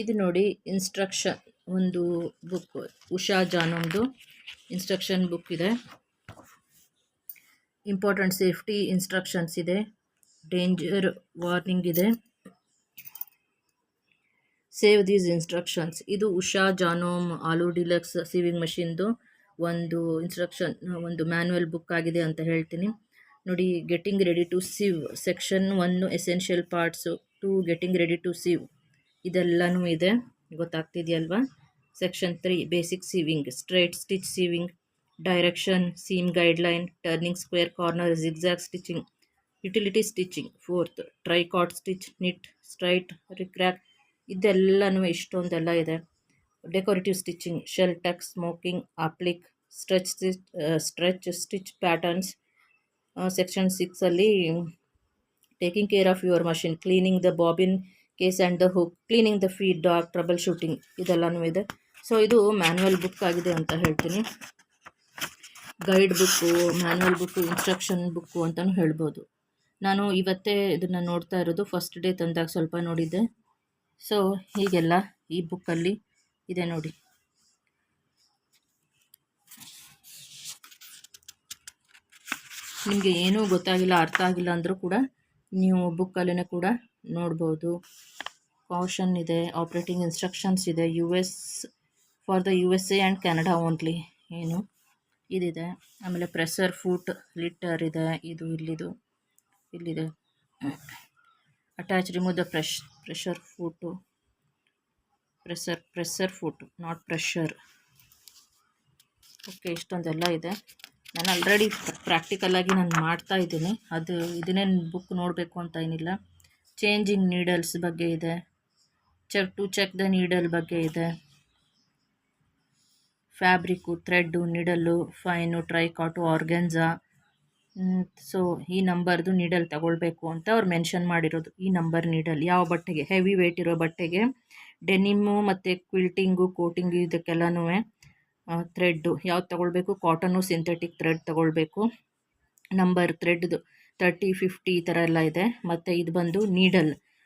ಇದು ನೋಡಿ ಇನ್ಸ್ಟ್ರಕ್ಷನ್ ಒಂದು ಬುಕ್, ಉಷಾ ಜಾನಮ್ದು ಇನ್ಸ್ಟ್ರಕ್ಷನ್ ಬುಕ್ ಇದೆ. ಇಂಪಾರ್ಟೆಂಟ್ ಸೇಫ್ಟಿ ಇನ್ಸ್ಟ್ರಕ್ಷನ್ಸ್ ಇದೆ, ಡೇಂಜರ್ ವಾರ್ನಿಂಗ್ ಇದೆ, ಸೇವ್ ದೀಸ್ ಇನ್ಸ್ಟ್ರಕ್ಷನ್ಸ್. ಇದು Usha Janome allure deluxe sewing ಮಷಿನ್ದು ಒಂದು ಒಂದು ಮ್ಯಾನ್ಯುವಲ್ ಬುಕ್ ಆಗಿದೆ ಅಂತ ಹೇಳ್ತೀನಿ. ನೋಡಿ, getting ready to sew section 1 essential parts, 2 getting ready to sew ಇದೆಲ್ಲನೂ ಇದೆ, ಗೊತ್ತಾಗ್ತಿದೆಯಲ್ವಾ. Section 3 basic sewing, straight stitch sewing, direction, seam guideline, turning square corner, zigzag stitching, utility stitching, 4th ಟ್ರೈಕಾಟ್ stitch, knit, straight, rickrack ಇದೆಲ್ಲನೂ ಇಷ್ಟೊಂದೆಲ್ಲ ಇದೆ. Decorative stitching, shell tuck, smocking, applique, stretch stitch patterns. Section 6ಅಲ್ಲಿ taking care of your machine, cleaning the bobbin case and the hook, cleaning the feed dog, troubleshooting ಇದೆಲ್ಲನೂ ಇದೆ. So ಇದು manual book ಆಗಿದೆ ಅಂತ ಹೇಳ್ತೀನಿ. Guide book, manual book, instruction book ಅಂತಲೂ ಹೇಳ್ಬೋದು. ನಾನು ಇವತ್ತೇ ಇದನ್ನು ನೋಡ್ತಾ ಇರೋದು, ಫಸ್ಟ್ ಡೇ ತಂದಾಗ ಸ್ವಲ್ಪ ನೋಡಿದ್ದೆ. ಸೊ ಹೀಗೆಲ್ಲ ಈ ಬುಕ್ಕಲ್ಲಿ ಇದೆ ನೋಡಿ. ನಿಮಗೆ ಏನೂ ಗೊತ್ತಾಗಿಲ್ಲ, ಅರ್ಥ ಆಗಿಲ್ಲ ಅಂದರೂ ಕೂಡ ನೀವು ಬುಕ್ಕಲ್ಲೇ ಕೂಡ ನೋಡ್ಬೋದು. ಕಾಷನ್ ಇದೆ, ಆಪ್ರೇಟಿಂಗ್ ಇನ್ಸ್ಟ್ರಕ್ಷನ್ಸ್ ಇದೆ, for the USA and Canada only ಏನು ಇದಿದೆ. ಆಮೇಲೆ ಪ್ರೆಷರ್ ಫುಟ್ ಲಿಟ್ಟರ್ ಇದೆ, ಇದು ಇಲ್ಲಿದೆ. Attach remove the pressure foot, not pressure. Okay, ಇಷ್ಟೊಂದೆಲ್ಲ ಇದೆ. ನಾನು ಆಲ್ರೆಡಿ ಪ್ರಾಕ್ಟಿಕಲಾಗಿ ನಾನು ಮಾಡ್ತಾ ಇದ್ದೀನಿ, ಇದನ್ನೇನು ಬುಕ್ ನೋಡಬೇಕು ಅಂತ ಏನಿಲ್ಲ. ಚೇಂಜಿಂಗ್ ನೀಡಲ್ಸ್ ಬಗ್ಗೆ ಇದೆ, ಚೆಕ್ ದ ನೀಡಲ್ ಬಗ್ಗೆ ಇದೆ, ಫ್ಯಾಬ್ರಿಕ್ಕು, ಥ್ರೆಡ್ಡು, ನೀಡಲ್ಲು, ಫೈನು, ಟ್ರೈಕಾಟು, ಆರ್ಗೆನ್ಜಾ. ಸೊ ಈ ನಂಬರ್ದು ನೀಡಲ್ ತಗೊಳ್ಬೇಕು ಅಂತ ಅವ್ರು ಮೆನ್ಷನ್ ಮಾಡಿರೋದು. ಈ ನಂಬರ್ ನೀಡಲ್ ಯಾವ ಬಟ್ಟೆಗೆ, ಹೆವಿ ವೇಟ್ ಇರೋ ಬಟ್ಟೆಗೆ, ಡೆನಿಮ್ಮು ಮತ್ತು ಕ್ವಿಲ್ಟಿಂಗು, ಕೋಟಿಂಗು ಇದಕ್ಕೆಲ್ಲನೂ ಥ್ರೆಡ್ಡು ಯಾವ್ದು ತಗೊಳ್ಬೇಕು, ಕಾಟನ್ನು, ಸಿಂಥೆಟಿಕ್ ಥ್ರೆಡ್ ತಗೊಳ್ಬೇಕು. ನಂಬರ್ ಥ್ರೆಡ್ದು 30, 50 ಈ ಥರ ಎಲ್ಲ ಇದೆ. ಮತ್ತು ಇದು ಬಂದು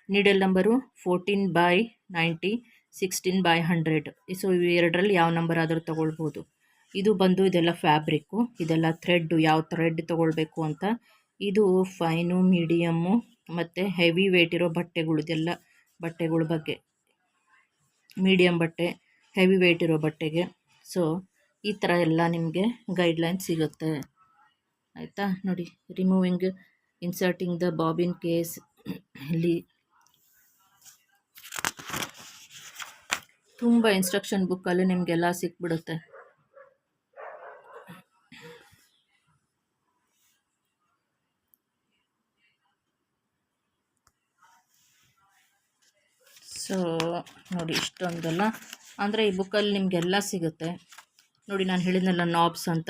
ನೀಡಲ್ ನಂಬರು 14/90, 16/100. ಸೊ ಇವೆರಡರಲ್ಲಿ ಯಾವ ನಂಬರ್ ಆದರೂ ತಗೊಳ್ಬೋದು. ಇದು ಬಂದು ಇದೆಲ್ಲ ಫ್ಯಾಬ್ರಿಕ್ಕು, ಇದೆಲ್ಲ ಥ್ರೆಡ್ಡು, ಯಾವ ಥ್ರೆಡ್ ತೊಗೊಳ್ಬೇಕು ಅಂತ. ಇದು ಫೈನು, ಮೀಡಿಯಮ್ಮು ಮತ್ತು ಹೆವಿ ವೇಟ್ ಇರೋ ಬಟ್ಟೆಗಳು, ಇದೆಲ್ಲ ಬಟ್ಟೆಗಳ ಬಗ್ಗೆ. ಮೀಡಿಯಮ್ ಬಟ್ಟೆ, ಹೆವಿ ವೇಟ್ ಇರೋ ಬಟ್ಟೆಗೆ. ಸೊ ಈ ಥರ ಎಲ್ಲ ನಿಮಗೆ ಗೈಡ್ಲೈನ್ ಸಿಗುತ್ತೆ, ಆಯಿತಾ. ನೋಡಿ, removing, inserting the bobbin case, ಇಲ್ಲಿ ತುಂಬ ಇನ್ಸ್ಟ್ರಕ್ಷನ್ ಬುಕ್ಕಲ್ಲಿ ನಿಮಗೆಲ್ಲ ಸಿಕ್ಬಿಡುತ್ತೆ. ಸೊ ನೋಡಿ, ಇಷ್ಟೊಂದೆಲ್ಲ ಅಂದರೆ ಈ ಬುಕ್ಕಲ್ಲಿ ನಿಮಗೆಲ್ಲ ಸಿಗುತ್ತೆ. ನೋಡಿ, ನಾನು ಹೇಳಿದ್ನಲ್ಲ ನಾಬ್ಸ್ ಅಂತ,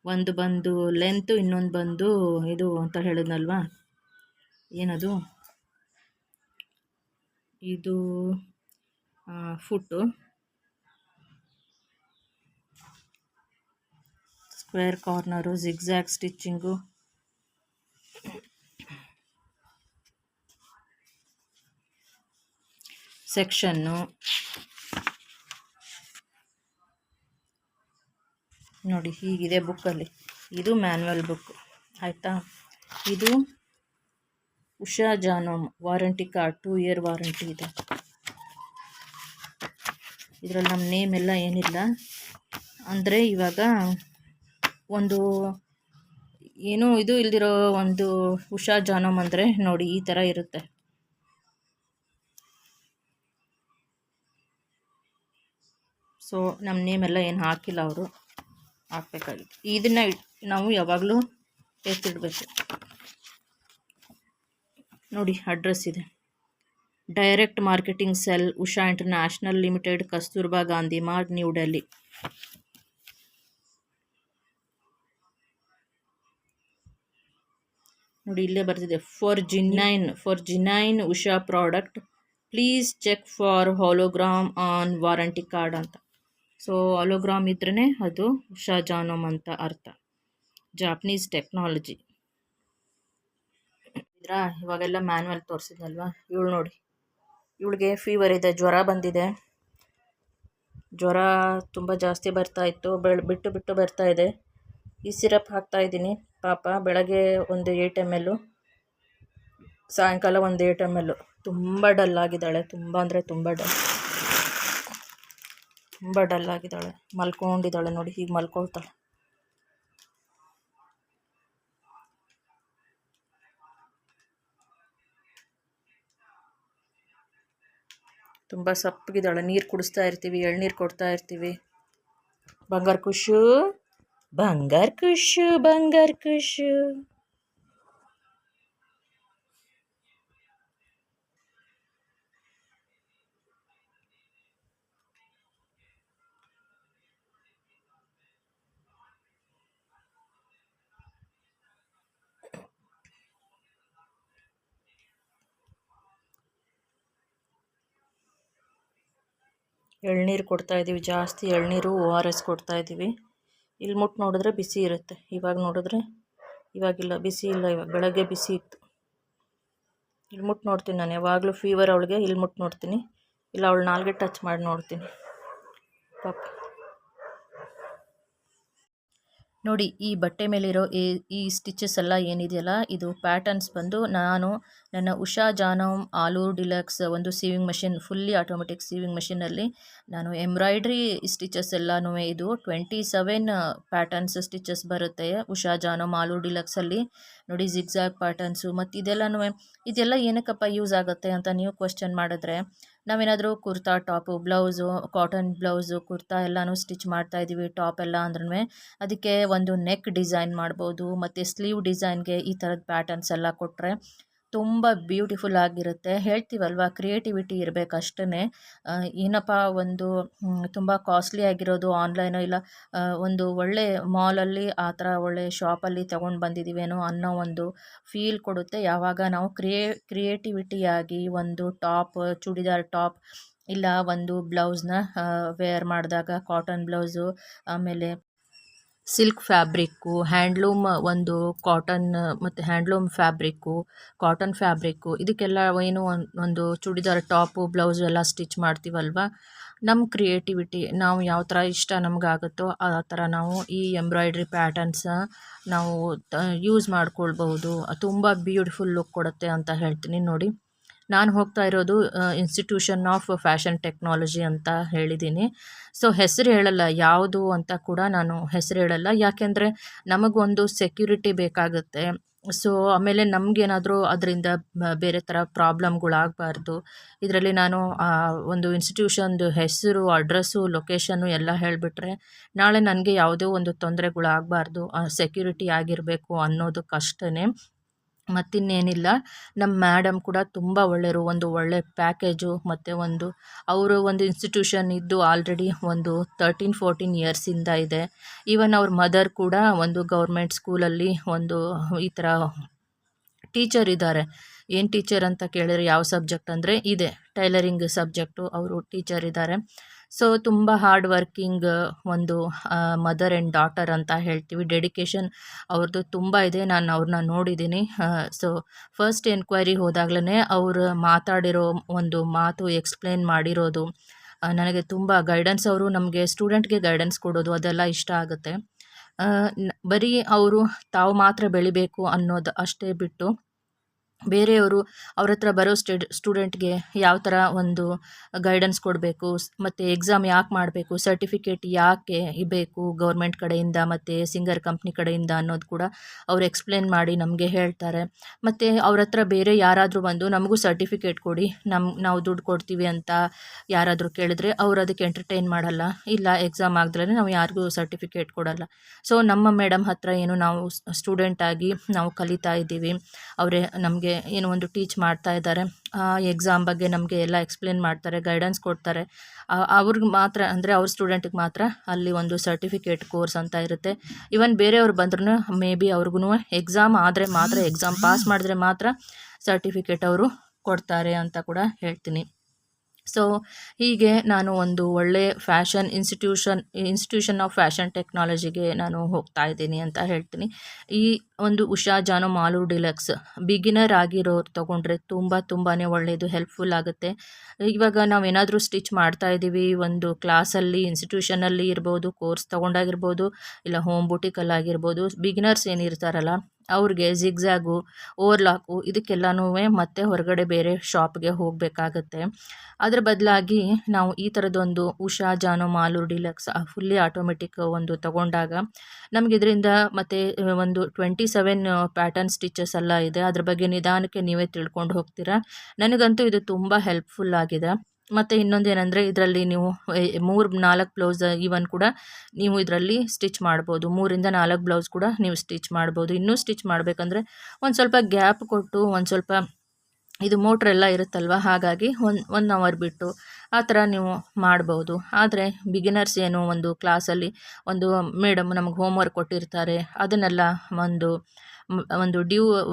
ಒಂದು ಬಂದು ಲೆಂತು, ಇನ್ನೊಂದು ಬಂದು ಇದು ಅಂತ ಹೇಳಿದ್ನಲ್ವಾ, ಏನದು, ಇದು foot, square corner, zigzag stitching, section. ನೋಡಿ, ಹೀಗಿದೆ ಬುಕ್ಕಲ್ಲಿ. ಇದು ಮ್ಯಾನ್ಯುವಲ್ ಬುಕ್, ಆಯಿತಾ. ಇದು Usha Janome warranty card, 2 year warranty ಇದೆ. ಇದರಲ್ಲಿ ನಮ್ಮ ನೇಮ್ ಎಲ್ಲ ಏನಿಲ್ಲ. ಅಂದರೆ ಇವಾಗ ಒಂದು ಏನೂ ಇದು ಇಲ್ದಿರೋ ಒಂದು ಉಷಾ ಜಾನೋಮ್ ಅಂದರೆ ನೋಡಿ ಈ ಥರ ಇರುತ್ತೆ. ಸೊ ನಮ್ಮ ನೇಮೆಲ್ಲ ಏನು ಹಾಕಿಲ್ಲ, ಅವರು ಹಾಕಬೇಕಾಗಿತ್ತು. ಇದನ್ನು ನಾವು ಯಾವಾಗಲೂ ಎತ್ತಿಡಬೇಕು. ನೋಡಿ, ಅಡ್ರೆಸ್ ಇದೆ, direct marketing cell, Usha international limited, Kasturba Gandhi Marg, New Delhi. ನೋಡಿ, ಇಲ್ಲೇ ಬರ್ತಿದೆ, for genuine Usha product please check for hologram on warranty card ಅಂತ. ಸೊ ಹಾಲೋಗ್ರಾಮ್ ಇದ್ರೇ ಅದು ಉಷಾ ಜಾನೋಮ್ ಅಂತ ಅರ್ಥ. Japanese technology. ಇವಾಗೆಲ್ಲ ಮ್ಯಾನ್ಯುವಲ್ ತೋರಿಸಿದ್ನಲ್ವಾ, ಇವಳು ನೋಡಿ, ಇವಳಿಗೆ ಫೀವರ್ ಇದೆ, ಜ್ವರ ಬಂದಿದೆ. ಜ್ವರ ತುಂಬ ಜಾಸ್ತಿ ಬರ್ತಾ ಇತ್ತು, ಬಿಟ್ಟು ಬಿಟ್ಟು ಬರ್ತಾ ಇದೆ. ಈ ಸಿರಪ್ ಹಾಕ್ತಾ ಇದ್ದೀನಿ. ಪಾಪ ಬೆಳಗ್ಗೆ ಒಂದು 8 ml, ಸಾಯಂಕಾಲ ಒಂದು 8 ml. ತುಂಬ ಡಲ್ ಆಗಿದ್ದಾಳೆ, ತುಂಬ ಅಂದರೆ ತುಂಬ ಡಲ್ ಆಗಿದ್ದಾಳೆ. ಮಲ್ಕೊಂಡಿದ್ದಾಳೆ ನೋಡಿ, ಹೀಗೆ ಮಲ್ಕೊಳ್ತಾಳೆ. ತುಂಬ ಸಪ್ಪಗಿದ್ದಾಳೆ. ನೀರು ಕುಡಿಸ್ತಾ ಇರ್ತೀವಿ, ಎಳ್ನೀರು ಕೊಡ್ತಾ ಇರ್ತೀವಿ. ಬಂಗಾರ ಖುಷು, ಬಂಗಾರ ಖುಷು, ಬಂಗಾರ ಖುಷು. ಎಳ್ನೀರು ಕೊಡ್ತಾಯಿದ್ದೀವಿ, ಜಾಸ್ತಿ ಎಳ್ನೀರು, ORS ಕೊಡ್ತಾಯಿದ್ದೀವಿ. ಇಲ್ಲಿ ಮುಟ್ಟು ನೋಡಿದ್ರೆ ಬಿಸಿ ಇರುತ್ತೆ, ಇವಾಗ ನೋಡಿದ್ರೆ ಇವಾಗಿಲ್ಲ, ಬಿಸಿ ಇಲ್ಲ. ಇವಾಗ ಬೆಳಗ್ಗೆ ಬಿಸಿ ಇತ್ತು. ಇಲ್ಲಿ ಮುಟ್ಟು ನೋಡ್ತೀನಿ ನಾನು, ಯಾವಾಗಲೂ ಫೀವರ್ ಅವಳಿಗೆ. ಇಲ್ಲಿ ಮುಟ್ಟು ನೋಡ್ತೀನಿ, ಇಲ್ಲ ಅವಳು ನಾಲ್ಗೆ ಟಚ್ ಮಾಡಿ ನೋಡ್ತೀನಿ. ಪಾಪ ನೋಡಿ, ಈ ಬಟ್ಟೆ ಮೇಲಿರೋ ಈ ಸ್ಟಿಚಸ್ ಎಲ್ಲ ಏನಿದೆಯಲ್ಲ, ಇದು ಪ್ಯಾಟರ್ನ್ಸ್ ಬಂದು ನಾನು ನನ್ನ ಉಷಾ ಜಾನಮ್ ಆಲೂ ಡಿಲಕ್ಸ್ ಒಂದು sewing machine, fully automatic sewing ಮಷಿನಲ್ಲಿ ನಾನು ಎಂಬ್ರಾಯ್ಡ್ರಿ ಸ್ಟಿಚಸ್ ಎಲ್ಲನೂ, ಇದು 27 ಪ್ಯಾಟರ್ನ್ಸ್ ಸ್ಟಿಚಸ್ ಬರುತ್ತೆ ಉಷಾ ಜಾನಮ್ ಆಲೂ ಡಿಲಕ್ಸಲ್ಲಿ. ನೋಡಿ, ಜಿಗ್ಜಾಗ್ ಪ್ಯಾಟರ್ನ್ಸು ಮತ್ತು ಇದೆಲ್ಲ ಏನಕ್ಕಪ್ಪ ಯೂಸ್ ಆಗುತ್ತೆ ಅಂತ ನೀವು ಕ್ವಶನ್ ಮಾಡಿದ್ರೆ, ನಾವೇನಾದರೂ kurta top, blouse, cotton blouse, kurta ಎಲ್ಲನೂ ಸ್ಟಿಚ್ ಮಾಡ್ತಾಯಿದ್ದೀವಿ, ಟಾಪ್ ಎಲ್ಲ ಅಂದ್ರೂ ಅದಕ್ಕೆ ಒಂದು ನೆಕ್ ಡಿಸೈನ್ ಮಾಡ್ಬೋದು, ಮತ್ತು ಸ್ಲೀವ್ ಡಿಸೈನ್ಗೆ ಈ ಥರದ ಪ್ಯಾಟರ್ನ್ಸ್ ಎಲ್ಲ ಕೊಟ್ಟರೆ ತುಂಬ ಬ್ಯೂಟಿಫುಲ್ ಆಗಿರುತ್ತೆ. ಹೇಳ್ತೀವಲ್ವ, ಕ್ರಿಯೇಟಿವಿಟಿ ಇರಬೇಕು ಅಷ್ಟೇ. ಏನಪ್ಪ ಒಂದು ತುಂಬ ಕಾಸ್ಟ್ಲಿ ಆಗಿರೋದು ಆನ್ಲೈನು, ಇಲ್ಲ ಒಂದು ಒಳ್ಳೆ ಮಾಲಲ್ಲಿ ಆ ಥರ ಒಳ್ಳೆ ಶಾಪಲ್ಲಿ ತೊಗೊಂಡು ಬಂದಿದ್ದೀವೇನೋ ಅನ್ನೋ ಒಂದು ಫೀಲ್ ಕೊಡುತ್ತೆ ಯಾವಾಗ ನಾವು ಕ್ರಿಯೇಟಿವಿಟಿಯಾಗಿ ಒಂದು ಟಾಪ್, ಚೂಡಿದಾರ್ ಟಾಪ್ ಇಲ್ಲ ಒಂದು ಬ್ಲೌಸ್ನ ವೇರ್ ಮಾಡಿದಾಗ, ಕಾಟನ್ ಬ್ಲೌಸು, ಆಮೇಲೆ ಸಿಲ್ಕ್ ಫ್ಯಾಬ್ರಿಕ್ಕು, ಹ್ಯಾಂಡ್ಲೂಮ್ ಒಂದು ಕಾಟನ್ ಮತ್ತು ಹ್ಯಾಂಡ್ಲೂಮ್ ಫ್ಯಾಬ್ರಿಕ್ಕು, ಕಾಟನ್ ಫ್ಯಾಬ್ರಿಕ್ಕು, ಇದಕ್ಕೆಲ್ಲ ಏನು ಒಂದು ಚೂಡಿದಾರ್ ಟಾಪು, ಬ್ಲೌಸು ಎಲ್ಲ ಸ್ಟಿಚ್ ಮಾಡ್ತೀವಲ್ವ, ನಮ್ಮ ಕ್ರಿಯೇಟಿವಿಟಿ ನಾವು ಯಾವ ಥರ ಇಷ್ಟ ನಮಗಾಗುತ್ತೋ ಆ ಥರ ನಾವು ಈ ಎಂಬ್ರಾಯ್ಡ್ರಿ ಪ್ಯಾಟರ್ನ್ಸ ನಾವು ಯೂಸ್ ಮಾಡ್ಕೊಳ್ಬಹುದು. ತುಂಬ ಬ್ಯೂಟಿಫುಲ್ ಲುಕ್ ಕೊಡುತ್ತೆ ಅಂತ ಹೇಳ್ತೀನಿ. ನೋಡಿ, ನಾನು ಹೋಗ್ತಾ ಇರೋದು ಇನ್ಸ್ಟಿಟ್ಯೂಷನ್ ಆಫ್ ಫ್ಯಾಷನ್ ಟೆಕ್ನಾಲಜಿ ಅಂತ ಹೇಳಿದ್ದೀನಿ. ಸೊ ಹೆಸರು ಹೇಳಲ್ಲ, ಯಾವುದು ಅಂತ ಕೂಡ ನಾನು ಹೆಸರು ಹೇಳಲ್ಲ, ಯಾಕೆಂದರೆ ನಮಗೊಂದು ಸೆಕ್ಯೂರಿಟಿ ಬೇಕಾಗುತ್ತೆ. ಸೊ ಆಮೇಲೆ ನಮಗೇನಾದರೂ ಅದರಿಂದ ಬೇರೆ ಥರ ಪ್ರಾಬ್ಲಮ್ಗಳಾಗಬಾರ್ದು. ಇದರಲ್ಲಿ ನಾನು ಒಂದು ಇನ್ಸ್ಟಿಟ್ಯೂಷನ್ದು ಹೆಸರು, ಅಡ್ರೆಸ್ಸು, ಲೊಕೇಶನ್ನು ಎಲ್ಲ ಹೇಳಿಬಿಟ್ರೆ ನಾಳೆ ನನಗೆ ಯಾವುದೇ ಒಂದು ತೊಂದರೆಗಳಾಗಬಾರ್ದು, ಸೆಕ್ಯೂರಿಟಿ ಆಗಿರಬೇಕು ಅನ್ನೋದಕ್ಕಷ್ಟೇ, ಮತ್ತಿನ್ನೇನಿಲ್ಲ. ನಮ್ಮ ಮೇಡಮ್ ಕೂಡ ತುಂಬ ಒಳ್ಳೆಯರು, ಒಂದು ಒಳ್ಳೆ ಪ್ಯಾಕೇಜು, ಮತ್ತು ಅವರು ಒಂದು ಇನ್ಸ್ಟಿಟ್ಯೂಷನ್ ಇದ್ದು ಆಲ್ರೆಡಿ ಒಂದು 13-14 ಇಯರ್ಸಿಂದ ಇದೆ. ಈವನ್ ಅವ್ರ ಮದರ್ ಕೂಡ ಒಂದು ಗೌರ್ಮೆಂಟ್ ಸ್ಕೂಲಲ್ಲಿ ಒಂದು ಈ ಥರ ಟೀಚರ್ ಇದ್ದಾರೆ. ಏನು ಟೀಚರ್ ಅಂತ ಕೇಳಿದರೆ ಯಾವ ಸಬ್ಜೆಕ್ಟ್ ಅಂದರೆ ಇದೆ, ಟೈಲರಿಂಗ್ ಸಬ್ಜೆಕ್ಟು, ಅವರು ಟೀಚರ್ ಇದ್ದಾರೆ. ಸೊ ತುಂಬ ಹಾರ್ಡ್ ವರ್ಕಿಂಗ್ ಒಂದು ಮದರ್ ಆ್ಯಂಡ್ ಡಾಟರ್ ಅಂತ ಹೇಳ್ತೀವಿ. ಡೆಡಿಕೇಶನ್ ಅವ್ರದ್ದು ತುಂಬ ಇದೆ, ನಾನು ಅವ್ರನ್ನ ನೋಡಿದ್ದೀನಿ. ಸೊ ಫಸ್ಟ್ ಎನ್ಕ್ವೈರಿ ಹೋದಾಗಲೇ ಅವರು ಮಾತಾಡಿರೋ ಒಂದು ಮಾತು, ಎಕ್ಸ್ಪ್ಲೇನ್ ಮಾಡಿರೋದು ನನಗೆ ತುಂಬ ಗೈಡೆನ್ಸ್, ಅವರು ನಮಗೆ ಸ್ಟೂಡೆಂಟ್ಗೆ ಗೈಡೆನ್ಸ್ ಕೊಡೋದು ಅದೆಲ್ಲ ಇಷ್ಟ ಆಗುತ್ತೆ. ಬರೀ ಅವರು ತಾವು ಮಾತ್ರ ಬೆಳಿಬೇಕು ಅನ್ನೋದು ಅಷ್ಟೇ ಬಿಟ್ಟು, ಬೇರೆಯವರು ಅವ್ರ ಹತ್ರ ಬರೋ ಸ್ಟೂಡೆಂಟ್ಗೆ ಯಾವ ಥರ ಒಂದು ಗೈಡೆನ್ಸ್ ಕೊಡಬೇಕು, ಮತ್ತು ಎಕ್ಸಾಮ್ ಯಾಕೆ ಮಾಡಬೇಕು, ಸರ್ಟಿಫಿಕೇಟ್ ಯಾಕೆ ಬೇಕು ಗೌರ್ಮೆಂಟ್ ಕಡೆಯಿಂದ ಮತ್ತು ಸಿಂಗರ್ ಕಂಪ್ನಿ ಕಡೆಯಿಂದ ಅನ್ನೋದು ಕೂಡ ಅವ್ರು ಎಕ್ಸ್ಪ್ಲೇನ್ ಮಾಡಿ ನಮಗೆ ಹೇಳ್ತಾರೆ. ಮತ್ತು ಅವ್ರ ಹತ್ರ ಬೇರೆ ಯಾರಾದರೂ ಬಂದು ನಮಗೂ ಸರ್ಟಿಫಿಕೇಟ್ ಕೊಡಿ, ನಾವು ದುಡ್ಡು ಕೊಡ್ತೀವಿ ಅಂತ ಯಾರಾದರೂ ಕೇಳಿದ್ರೆ ಅವ್ರು ಅದಕ್ಕೆ ಎಂಟರ್ಟೈನ್ ಮಾಡಲ್ಲ, ಇಲ್ಲ ಎಕ್ಸಾಮ್ ಆಗದ್ರೇ ನಾವು ಯಾರಿಗೂ ಸರ್ಟಿಫಿಕೇಟ್ ಕೊಡಲ್ಲ. ಸೊ ನಮ್ಮ ಮೇಡಮ್ ಹತ್ರ ಏನು ನಾವು ಸ್ಟೂಡೆಂಟಾಗಿ ನಾವು ಕಲಿತಾ ಇದ್ದೀವಿ, ಅವರೇ ನಮಗೆ ಏನೋ ಒಂದು ಟೀಚ್ ಮಾಡ್ತಾ ಇದ್ದಾರೆ, ಎಕ್ಸಾಮ್ ಬಗ್ಗೆ ನಮಗೆ ಎಲ್ಲ ಎಕ್ಸ್ಪ್ಲೇನ್ ಮಾಡ್ತಾರೆ, ಗೈಡೆನ್ಸ್ ಕೊಡ್ತಾರೆ. ಅವ್ರಿಗೆ ಮಾತ್ರ ಅಂದರೆ ಅವ್ರ ಸ್ಟೂಡೆಂಟಿಗೆ ಮಾತ್ರ ಅಲ್ಲಿ ಒಂದು ಸರ್ಟಿಫಿಕೇಟ್ ಕೋರ್ಸ್ ಅಂತ ಇರುತ್ತೆ. ಈವನ್ ಬೇರೆಯವ್ರು ಬಂದ್ರೂ ಮೇ ಬಿ ಅವ್ರಿಗೂ ಎಕ್ಸಾಮ್ ಆದರೆ ಮಾತ್ರ, ಎಕ್ಸಾಮ್ ಪಾಸ್ ಮಾಡಿದ್ರೆ ಮಾತ್ರ ಸರ್ಟಿಫಿಕೇಟ್ ಅವರು ಕೊಡ್ತಾರೆ ಅಂತ ಕೂಡ ಹೇಳ್ತೀನಿ. ಸೊ ಹೀಗೆ ನಾನು ಒಂದು ಒಳ್ಳೆ ಇನ್ಸ್ಟಿಟ್ಯೂಷನ್ ಆಫ್ ಫ್ಯಾಷನ್ ಟೆಕ್ನಾಲಜಿಗೆ ನಾನು ಹೋಗ್ತಾ ಇದ್ದೀನಿ ಅಂತ ಹೇಳ್ತೀನಿ. ಈ ಒಂದು ಉಷಾ ಜಾನೋ ಮಾಲು ಡಿಲಕ್ಸ್ ಬಿಗಿನರ್ ಆಗಿರೋರು ತೊಗೊಂಡ್ರೆ ತುಂಬಾ ಒಳ್ಳೆಯದು, ಹೆಲ್ಪ್ಫುಲ್ ಆಗುತ್ತೆ. ಇವಾಗ ನಾವೇನಾದರೂ ಸ್ಟಿಚ್ ಮಾಡ್ತಾ ಇದ್ದೀವಿ, ಒಂದು ಕ್ಲಾಸಲ್ಲಿ ಇನ್ಸ್ಟಿಟ್ಯೂಷನಲ್ಲಿ ಇರ್ಬೋದು, ಕೋರ್ಸ್ ತೊಗೊಂಡಾಗಿರ್ಬೋದು, ಇಲ್ಲ ಹೋಮ್ ಬುಟಿಕಲ್ಲಾಗಿರ್ಬೋದು, ಬಿಗಿನರ್ಸ್ ಏನಿರ್ತಾರಲ್ಲ ಅವ್ರಿಗೆ ಜಿಗ್ಜ್ಯಾಗು, ಓವರ್ಲಾಕು ಇದಕ್ಕೆಲ್ಲನೂ ಮತ್ತೆ ಹೊರಗಡೆ ಬೇರೆ ಶಾಪ್ಗೆ ಹೋಗಬೇಕಾಗತ್ತೆ. ಅದರ ಬದಲಾಗಿ ನಾವು ಈ ಥರದೊಂದು ಉಷಾ ಜಾನೋ ಮಾಲು ಡಿಲಕ್ಸ್ ಫುಲ್ಲಿ ಆಟೋಮೆಟಿಕ್ ಒಂದು ತಗೊಂಡಾಗ ನಮಗೆ ಇದರಿಂದ ಮತ್ತು ಒಂದು 27 ಪ್ಯಾಟರ್ನ್ ಸ್ಟಿಚಸ್ ಎಲ್ಲ ಇದೆ. ಅದ್ರ ಬಗ್ಗೆ ನಿಧಾನಕ್ಕೆ ನೀವೇ ತಿಳ್ಕೊಂಡು ಹೋಗ್ತೀರಾ. ನನಗಂತೂ ಇದು ತುಂಬ ಹೆಲ್ಪ್ಫುಲ್ ಆಗಿದೆ. ಮತ್ತು ಇನ್ನೊಂದೇನೆಂದರೆ ಇದರಲ್ಲಿ ನೀವು 3-4 ಬ್ಲೌಸ್ ಈವನ್ ಕೂಡ ನೀವು ಇದರಲ್ಲಿ ಸ್ಟಿಚ್ ಮಾಡ್ಬೋದು. 3-4 ಬ್ಲೌಸ್ ಕೂಡ ನೀವು ಸ್ಟಿಚ್ ಮಾಡ್ಬೋದು. ಇನ್ನೂ ಸ್ಟಿಚ್ ಮಾಡಬೇಕಂದ್ರೆ ಒಂದು ಸ್ವಲ್ಪ ಗ್ಯಾಪ್ ಕೊಟ್ಟು ಒಂದು ಸ್ವಲ್ಪ ಇದು ಮೋಟ್ರೆಲ್ಲ ಇರುತ್ತಲ್ವ, ಹಾಗಾಗಿ 1 ಅವರ್ ಬಿಟ್ಟು ಆ ಥರ ನೀವು ಮಾಡ್ಬೋದು. ಆದರೆ ಬಿಗಿನರ್ಸ್ ಏನು ಒಂದು ಕ್ಲಾಸಲ್ಲಿ ಒಂದು ಮೇಡಮ್ ನಮಗೆ ಹೋಮ್ವರ್ಕ್ ಕೊಟ್ಟಿರ್ತಾರೆ, ಅದನ್ನೆಲ್ಲ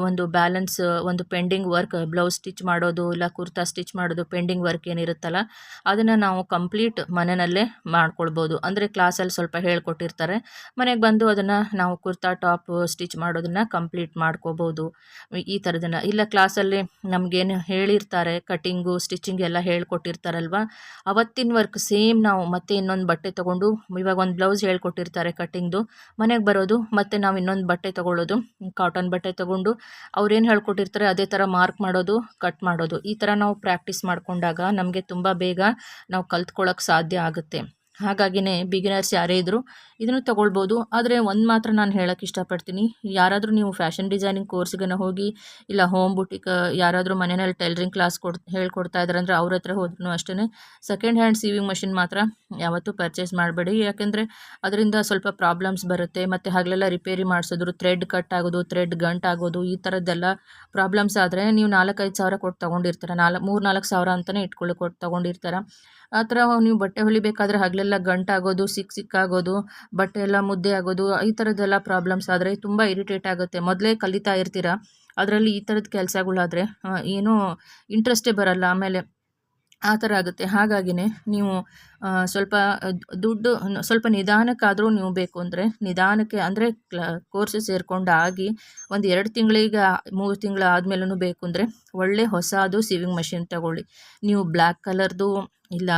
ಒಂದು ಬ್ಯಾಲೆನ್ಸ್ ಒಂದು ಪೆಂಡಿಂಗ್ ವರ್ಕ್, ಬ್ಲೌಸ್ ಸ್ಟಿಚ್ ಮಾಡೋದು ಇಲ್ಲ ಕುರ್ತಾ ಸ್ಟಿಚ್ ಮಾಡೋದು ಪೆಂಡಿಂಗ್ ವರ್ಕ್ ಏನಿರುತ್ತಲ್ಲ ಅದನ್ನು ನಾವು ಕಂಪ್ಲೀಟ್ ಮನೆಯಲ್ಲೇ ಮಾಡ್ಕೊಳ್ಬೋದು. ಅಂದರೆ ಕ್ಲಾಸಲ್ಲಿ ಸ್ವಲ್ಪ ಹೇಳ್ಕೊಟ್ಟಿರ್ತಾರೆ, ಮನೆಗೆ ಬಂದು ಅದನ್ನು ನಾವು ಕುರ್ತಾ ಟಾಪ್ ಸ್ಟಿಚ್ ಮಾಡೋದನ್ನು ಕಂಪ್ಲೀಟ್ ಮಾಡ್ಕೋಬೋದು. ಈ ಥರದನ್ನು ಇಲ್ಲ ಕ್ಲಾಸಲ್ಲಿ ನಮಗೇನು ಹೇಳಿರ್ತಾರೆ ಕಟ್ಟಿಂಗು ಸ್ಟಿಚಿಂಗ್ ಎಲ್ಲ ಹೇಳ್ಕೊಟ್ಟಿರ್ತಾರಲ್ವ, ಅವತ್ತಿನ ವರ್ಕ್ ಸೇಮ್ ನಾವು ಮತ್ತೆ ಇನ್ನೊಂದು ಬಟ್ಟೆ ತೊಗೊಂಡು, ಇವಾಗ ಒಂದು ಬ್ಲೌಸ್ ಹೇಳ್ಕೊಟ್ಟಿರ್ತಾರೆ ಕಟ್ಟಿಂಗ್ದು, ಮನೆಗೆ ಬರೋದು ಮತ್ತು ನಾವು ಇನ್ನೊಂದು ಬಟ್ಟೆ ತೊಗೊಳ್ಳೋದು, ಕಾಟನ್ ಬಟ್ಟೆ ತೊಗೊಂಡು ಅವ್ರೇನು ಹೇಳ್ಕೊಟ್ಟಿರ್ತಾರೆ ಅದೇ ಥರ ಮಾರ್ಕ್ ಮಾಡೋದು, ಕಟ್ ಮಾಡೋದು, ಈ ಥರ ನಾವು ಪ್ರಾಕ್ಟೀಸ್ ಮಾಡಿಕೊಂಡಾಗ ನಮಗೆ ತುಂಬ ಬೇಗ ನಾವು ಕಲ್ತ್ಕೊಳ್ಳೋಕೆ ಸಾಧ್ಯ ಆಗುತ್ತೆ. ಹಾಗಾಗಿನೇ ಬಿಗಿನರ್ಸ್ ಯಾರೇ ಇದ್ದರೂ ಇದನ್ನು ತೊಗೊಳ್ಬೋದು. ಆದರೆ ಒಂದು ಮಾತ್ರ ನಾನು ಹೇಳೋಕ್ಕೆ ಇಷ್ಟಪಡ್ತೀನಿ, ಯಾರಾದರೂ ನೀವು ಫ್ಯಾಷನ್ ಡಿಸೈನಿಂಗ್ ಕೋರ್ಸ್ಗೆ ಹೋಗಿ ಇಲ್ಲ ಹೋಮ್ ಬುಟಿಕ್ ಯಾರಾದರೂ ಮನೆಯಲ್ಲಿ ಟೈಲರಿಂಗ್ ಕ್ಲಾಸ್ ಹೇಳ್ಕೊಡ್ತಾ ಇದ್ದಾರೆ ಅಂದರೆ ಅವ್ರ ಹತ್ರ ಹೋದ್ರೂ ಅಷ್ಟೇ ಸೆಕೆಂಡ್ ಹ್ಯಾಂಡ್ ಸೀವಿಂಗ್ ಮಷಿನ್ ಮಾತ್ರ ಯಾವತ್ತೂ ಪರ್ಚೇಸ್ ಮಾಡಬೇಡಿ. ಯಾಕೆಂದರೆ ಅದರಿಂದ ಸ್ವಲ್ಪ ಪ್ರಾಬ್ಲಮ್ಸ್ ಬರುತ್ತೆ. ಮತ್ತು ಹಗಲೆಲ್ಲ ರಿಪೇರಿ ಮಾಡಿಸಿದ್ರು ಥ್ರೆಡ್ ಕಟ್ ಆಗೋದು, ಥ್ರೆಡ್ ಗಂಟ್ ಆಗೋದು, ಈ ಥರದ್ದೆಲ್ಲ ಪ್ರಾಬ್ಲಮ್ಸ್ ಆದರೆ ನೀವು 4-5 ಸಾವಿರ ಕೊಟ್ಟು ತೊಗೊಂಡಿರ್ತೀರ, 3-4 ಸಾವಿರ ಅಂತಲೇ ಕೊಟ್ಟು ತೊಗೊಂಡಿರ್ತಾರೆ. ಆ ಥರ ನೀವು ಬಟ್ಟೆ ಹೊಲಿಬೇಕಾದ್ರೆ ಹಗಲೆಲ್ಲ ಗಂಟಾಗೋದು, ಸಿಕ್ಕಾಗೋದು, ಬಟ್ಟೆ ಎಲ್ಲ ಮುದ್ದೆ ಆಗೋದು, ಈ ಥರದ್ದೆಲ್ಲ ಪ್ರಾಬ್ಲಮ್ಸ್ ಆದರೆ ತುಂಬ ಇರಿಟೇಟ್ ಆಗುತ್ತೆ. ಮೊದಲೇ ಕಲಿತಾ ಇರ್ತೀರ, ಅದರಲ್ಲಿ ಈ ಥರದ ಕೆಲಸಗಳಾದರೆ ಏನೂ ಇಂಟ್ರೆಸ್ಟೇ ಬರಲ್ಲ, ಆಮೇಲೆ ಆ ಥರ ಆಗುತ್ತೆ. ಹಾಗಾಗಿನೇ ನೀವು ಸ್ವಲ್ಪ ದುಡ್ಡು ಸ್ವಲ್ಪ ನಿಧಾನಕ್ಕಾದರೂ ನೀವು ಬೇಕು ಅಂದರೆ ನಿಧಾನಕ್ಕೆ ಅಂದರೆ ಕೋರ್ಸ್ ಸೇರಿಕೊಂಡಾಗಿ ಒಂದು 2 ತಿಂಗಳಿಗೆ 3 ತಿಂಗಳು ಆದಮೇಲೂ ಬೇಕು ಅಂದರೆ ಒಳ್ಳೆ ಹೊಸದು ಸೀವಿಂಗ್ ಮಷಿನ್ ತಗೊಳ್ಳಿ. ನೀವು ಬ್ಲ್ಯಾಕ್ ಕಲರ್ದು ಇಲ್ಲ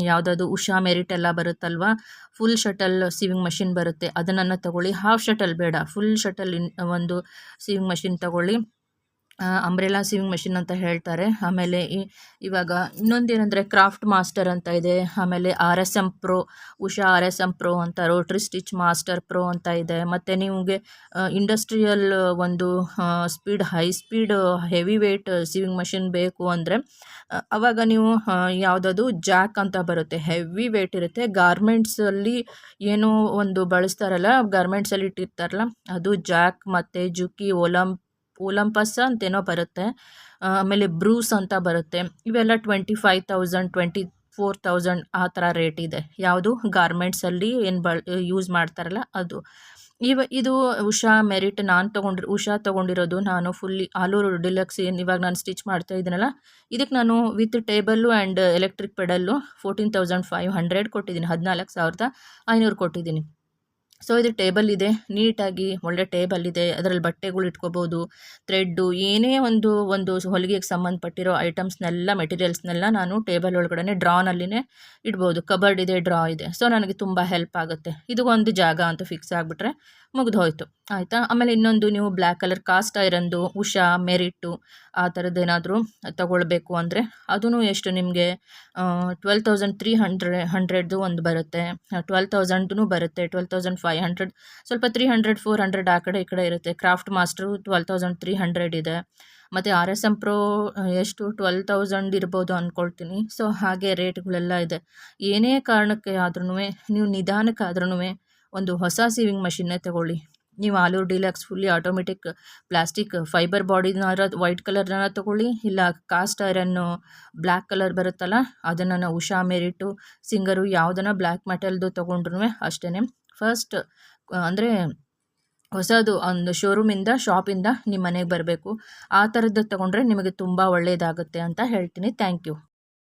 ಯಾವುದಾದ್ರು ಉಷಾ ಮೆರಿಟ್ ಎಲ್ಲ ಬರುತ್ತಲ್ವ, ಫುಲ್ ಶಟಲ್ ಸೀವಿಂಗ್ ಮಷಿನ್ ಬರುತ್ತೆ, ಅದನ್ನು ತಗೊಳ್ಳಿ. ಹಾಫ್ ಶಟಲ್ ಬೇಡ, ಫುಲ್ ಶಟಲ್ ಒಂದು ಸೀವಿಂಗ್ ಮಷಿನ್ ತಗೊಳ್ಳಿ. ಅಂಬ್ರೆಲಾ ಸೀವಿಂಗ್ ಮಷಿನ್ ಅಂತ ಹೇಳ್ತಾರೆ. ಆಮೇಲೆ ಇವಾಗ ಇನ್ನೊಂದೇನೆಂದರೆ ಕ್ರಾಫ್ಟ್ ಮಾಸ್ಟರ್ ಅಂತ ಇದೆ. ಆಮೇಲೆ RSM pro, Usha RSM pro ಅಂತ, ರೋಟ್ರಿ ಸ್ಟಿಚ್ ಮಾಸ್ಟರ್ ಪ್ರೋ ಅಂತ ಇದೆ. ಮತ್ತು ನಿಮಗೆ ಇಂಡಸ್ಟ್ರಿಯಲ್ ಒಂದು high speed heavy wait sewing machine ಬೇಕು ಅಂದರೆ ಆವಾಗ ನೀವು ಯಾವುದದು ಜಾಕ್ ಅಂತ ಬರುತ್ತೆ, ಹೆವಿ ವೇಟ್ ಇರುತ್ತೆ. ಗಾರ್ಮೆಂಟ್ಸಲ್ಲಿ ಏನೋ ಒಂದು ಬಳಸ್ತಾರಲ್ಲ, ಗಾರ್ಮೆಂಟ್ಸಲ್ಲಿ ಇಟ್ಟಿರ್ತಾರಲ್ಲ ಅದು ಜಾಕ್, ಮತ್ತು ಜುಕಿ ಒಲಂಪಸ್ ಅಂತೇನೋ ಬರುತ್ತೆ. ಆಮೇಲೆ ಬ್ರೂಸ್ ಅಂತ ಬರುತ್ತೆ. ಇವೆಲ್ಲ 25,000 24,000 ಆ ಥರ ರೇಟ್ ಇದೆ. ಯಾವುದು ಗಾರ್ಮೆಂಟ್ಸಲ್ಲಿ ಏನು ಯೂಸ್ ಮಾಡ್ತಾರಲ್ಲ ಅದು. ಇದು ಉಷಾ ಮೆರಿಟ್ ಉಷಾ ತೊಗೊಂಡಿರೋದು ನಾನು ಫುಲ್ಲಿ ಆಲ್ ಓವರ್ ಡಿಲಕ್ಸ್ ಏನು ಇವಾಗ ನಾನು ಸ್ಟಿಚ್ ಮಾಡ್ತಾ ಇದ್ದೀನಲ್ಲ, ಇದಕ್ಕೆ ನಾನು ವಿತ್ ಟೇಬಲ್ಲು ಆ್ಯಂಡ್ ಎಲೆಕ್ಟ್ರಿಕ್ ಪೆಡಲ್ಲು 14,500 ಕೊಟ್ಟಿದ್ದೀನಿ, 14,500 ಕೊಟ್ಟಿದ್ದೀನಿ. ಸೊ ಇದು ಟೇಬಲ್ ಇದೆ, ನೀಟಾಗಿ ಒಳ್ಳೆ ಟೇಬಲ್ ಇದೆ, ಅದರಲ್ಲಿ ಬಟ್ಟೆಗಳು ಇಟ್ಕೋಬೋದು, ಥ್ರೆಡ್ಡು ಏನೇ ಒಂದು ಹೊಲಿಗೆಗೆ ಸಂಬಂಧಪಟ್ಟಿರೋ ಐಟಮ್ಸ್ನೆಲ್ಲ ಮೆಟೀರಿಯಲ್ಸ್ನೆಲ್ಲ ನಾನು ಟೇಬಲ್ ಒಳಗಡೆ ಡ್ರಾನಲ್ಲಿನೇ ಇಡ್ಬೋದು. ಕಬರ್ಡ್ ಇದೆ, ಡ್ರಾ ಇದೆ. ಸೊ ನನಗೆ ತುಂಬ ಹೆಲ್ಪ್ ಆಗುತ್ತೆ. ಇದು ಒಂದು ಜಾಗ ಅಂತ ಫಿಕ್ಸ್ ಆಗಿಬಿಟ್ರೆ ಮುಗಿದು ಹೋಯಿತು, ಆಯಿತಾ. ಆಮೇಲೆ ಇನ್ನೊಂದು ನೀವು ಬ್ಲ್ಯಾಕ್ ಕಲರ್ ಕಾಸ್ಟ್ ಐರನ್ದು ಉಷಾ ಮೆರಿಟ್ಟು ಆ ಥರದ್ದೇನಾದರೂ ತಗೊಳ್ಬೇಕು ಅಂದರೆ ಅದೂ ಎಷ್ಟು ನಿಮಗೆ 12,300 ಒಂದು ಬರುತ್ತೆ, 12,000 ಬರುತ್ತೆ, 12,500, ಸ್ವಲ್ಪ 300-400 ಆ ಕಡೆ ಈ ಕಡೆ ಇರುತ್ತೆ. ಕ್ರಾಫ್ಟ್ ಮಾಸ್ಟ್ರು 12,300 ಇದೆ. ಮತ್ತು RSM ಪ್ರೋ ಎಷ್ಟು 12,000 ಇರ್ಬೋದು ಅಂದ್ಕೊಳ್ತೀನಿ. ಸೊ ಹಾಗೆ ರೇಟ್ಗಳೆಲ್ಲ ಇದೆ. ಏನೇ ಕಾರಣಕ್ಕೆ ಆದ್ರೂ ನೀವು ನಿಧಾನಕ್ಕಾದ್ರೂ ಒಂದು ಹೊಸ ಸೀವಿಂಗ್ ಮಷಿನ್ನೇ ತಗೊಳ್ಳಿ. ನೀವು allure deluxe fully automatic plastic fibre ಬಾಡಿನಾರ ವೈಟ್ ಕಲರ್ನ ತೊಗೊಳ್ಳಿ, ಇಲ್ಲ ಕಾಸ್ಟ್ ಐರನ್ನು ಬ್ಲ್ಯಾಕ್ ಕಲರ್ ಬರುತ್ತಲ್ಲ ಅದನ್ನು ಉಷಾ ಮೆರಿಟು ಸಿಂಗರು ಯಾವುದನ್ನು ಬ್ಲ್ಯಾಕ್ ಮೆಟಲ್ದು ತೊಗೊಂಡ್ರೂ ಅಷ್ಟೇ. ಫಸ್ಟ್ ಅಂದರೆ ಹೊಸದು ಒಂದು ಶಾಪಿಂದ ನಿಮ್ಮ ಮನೆಗೆ ಬರಬೇಕು, ಆ ಥರದ್ದು ತೊಗೊಂಡ್ರೆ ನಿಮಗೆ ತುಂಬ ಒಳ್ಳೆಯದಾಗುತ್ತೆ ಅಂತ ಹೇಳ್ತೀನಿ. Thank you.